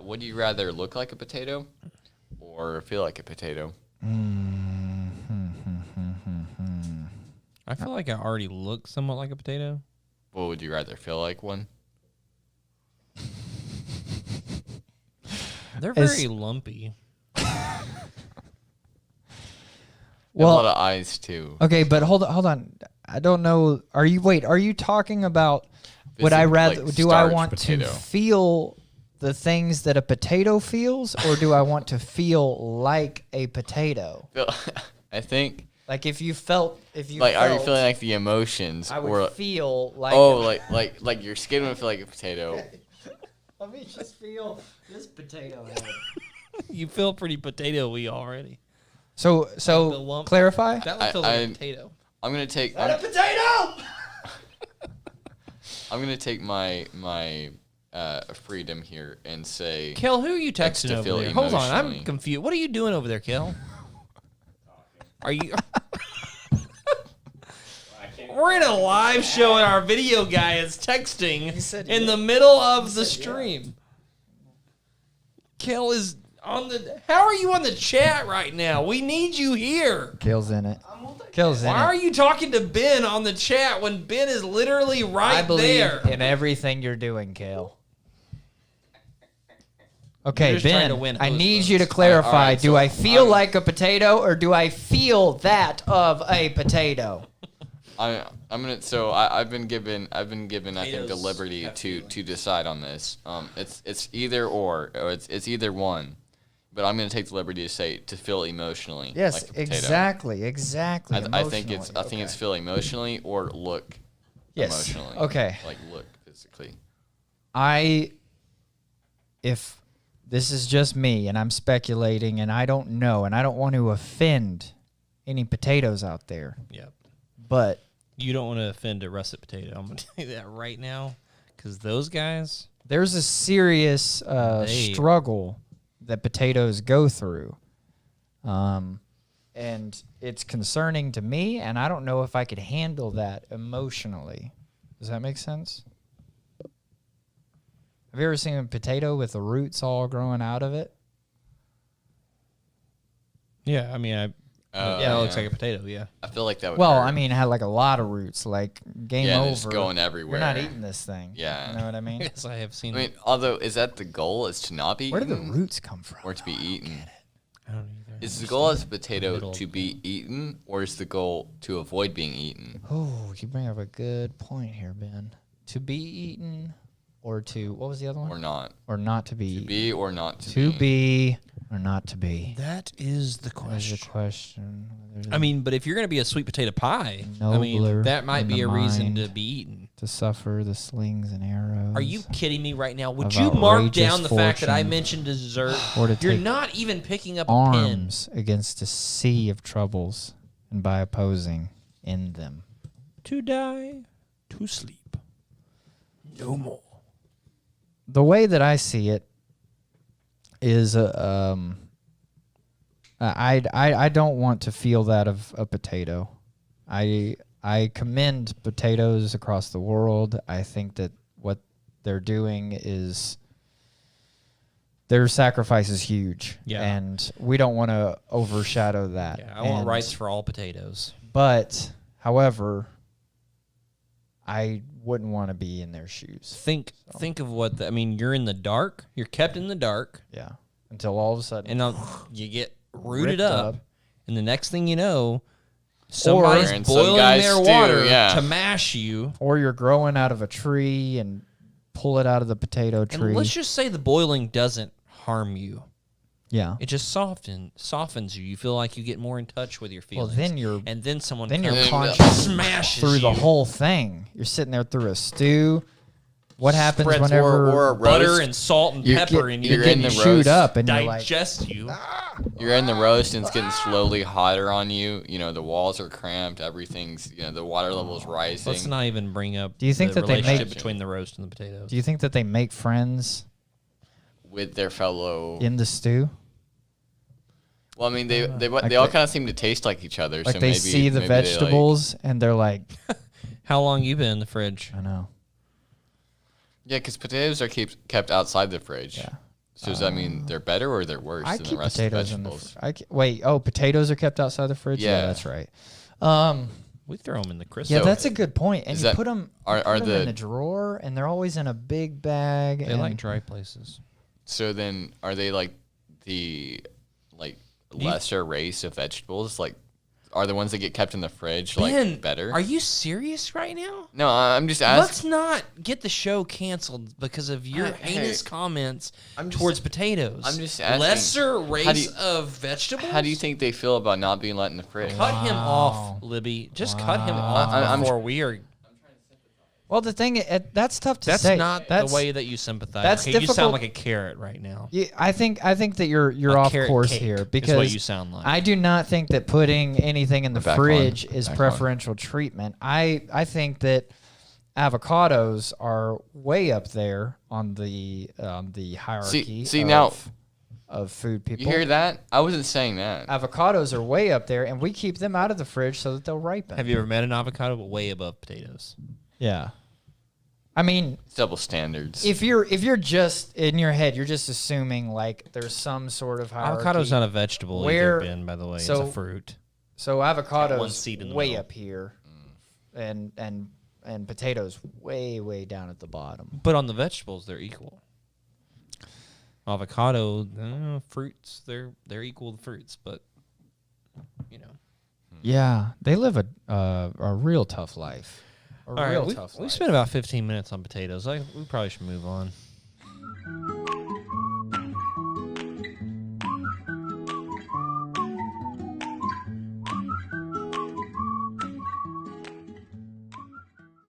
Would you rather look like a potato or feel like a potato? I feel like I already look somewhat like a potato. What would you rather feel like one? They're very lumpy. Well, a lot of eyes too. Okay, but hold on. I don't know. Are you talking about would I rather do I want to feel the things that a potato feels, or do I want to feel like a potato? I think like if you are you feeling like the emotions? I would feel like like your skin would feel like a potato. Let me just feel this potato head. You feel pretty potato-y already. So Like clarify. That would feel like a potato. I'm gonna take a potato. I'm gonna take my freedom here and say, Cale, who are you texting over there? Hold on, I'm confused. What are you doing over there, Cale? Are you? We're in a live show and our video guy is texting in the middle of the stream. Cale is on the. How are you on the chat right now? We need you here. Cale's in it. Cale's in it. Why are you talking to Ben on the chat when Ben is literally right there? I believe in everything you're doing, Cale. Okay, Ben, I need you to clarify. Do I feel like a potato or do I feel that of a potato? I'm gonna. So I've been given I think the liberty to decide on this. It's either or it's either one, but I'm gonna take the liberty to say to feel emotionally. Yes, like a potato. exactly. I think it's feel emotionally or look emotionally. Okay. Like look physically. If this is just me and I'm speculating and I don't know and I don't want to offend any potatoes out there. Yep. But you don't want to offend a russet potato. I'm going to tell you that right now because those guys. There's a serious struggle that potatoes go through. And it's concerning to me, and I don't know if I could handle that emotionally. Does that make sense? Have you ever seen a potato with the roots all growing out of it? Yeah, I mean, it looks like a potato, yeah. I feel like that would Well, hurt. I mean, it had like a lot of roots, like game over. It's going everywhere. You're not eating this thing. Yeah. You know what I mean? Yes, I have seen I mean, although, is that the goal, is to not be eaten? Where do the roots come from? Or to be eaten? I don't either. Is the goal as a potato to be eaten, or is the goal to avoid being eaten? Oh, you bring up a good point here, Ben. To be eaten or to, what was the other one? Or not. Or not to be. To be or not to be. To be or not to be. That is the question. That's the question. I mean, but if you're going to be a sweet potato pie, Nobler that might be a than the reason to mind. be eaten. To suffer the slings and arrows. Are you kidding me right now? Would of you mark outrageous down the fact that I fortune, mentioned dessert? or to You're take not even picking up a pen. arms against a sea of troubles, and by opposing, end them? To die, to sleep, no more. The way that I see it is, I don't want to feel that of a potato. I commend potatoes across the world. I think that what they're doing is their sacrifice is huge. Yeah. And we don't want to overshadow that. Yeah, I want rights for all potatoes. But, however, I wouldn't want to be in their shoes. Think of what you're in the dark. You're kept in the dark. Yeah. Until all of a sudden. And you get rooted ripped up. And the next thing you know, Somebody's somebody's boiling their water to mash you. Or you're growing out of a tree and pull it out of the potato tree. And let's just say the boiling doesn't harm you. Yeah. It just softens you. You feel like you get more in touch with your feelings. Well, then someone you're conscious smashes through the you. whole thing. You're sitting there through a stew. What happens Spreads whenever or butter and salt and pepper and you're getting chewed up and digest you? You're in the roast and it's getting slowly hotter on you. You know, the walls are cramped. Everything's, the water level's rising. Let's not even bring up Do you think the that they relationship make between the roast and the potatoes. Do you think that they make friends with their fellow in the stew? Well, I mean, they all kind of seem to taste like each other. Like so they maybe, see the vegetables and they're like, "How long you been in the fridge?" I know. Yeah, because potatoes are kept outside the fridge. Yeah. So does that mean they're better or they're worse I than the keep rest of the potatoes in the. vegetables? Wait. Oh, potatoes are kept outside the fridge. Yeah, Yeah. that's right. We throw them in the crisp. Yeah, So, that's a good point. And is you that- put them are in the the drawer, and they're always in a big bag. They and like dry places. So then are they like the lesser race of vegetables? Like, are the ones that get kept in the fridge like better? Are you serious right now? No, I'm just Let's asking. not get the show canceled because of your heinous comments I'm just- towards potatoes. I'm just asking. Lesser How race do you- of vegetables? How do you think they feel about not being let in the fridge? Cut him Wow. off, Libby. Just cut him off I'm- before we are. Well, the thing that's tough to That's say. not the way that you sympathize. that's okay, you difficult. sound like a carrot right now. Yeah, I think that you're A off carrot course cake here is because what you sound like. I do not think that putting anything in the Back fridge on. is Back on. preferential treatment. I think that avocados are way up there on the hierarchy. See, now- of food people. You hear that? I wasn't saying that. Avocados are way up there, and we keep them out of the fridge so that they'll ripen. Have you ever met an avocado way above potatoes? Yeah. I mean, It's double standards. if you're just in your head, you're just assuming like there's some sort of hierarchy. Avocado's not a vegetable Where- either, Ben, by the way. so- it's a fruit. So One avocados seed in the way middle. up here, and potatoes way down at the bottom. But on the vegetables, they're equal. Avocado, fruits, they're equal to fruits, but you know. Yeah, they live a real tough life. A All real right, tough we life. spent about 15 minutes on potatoes. We probably should move on.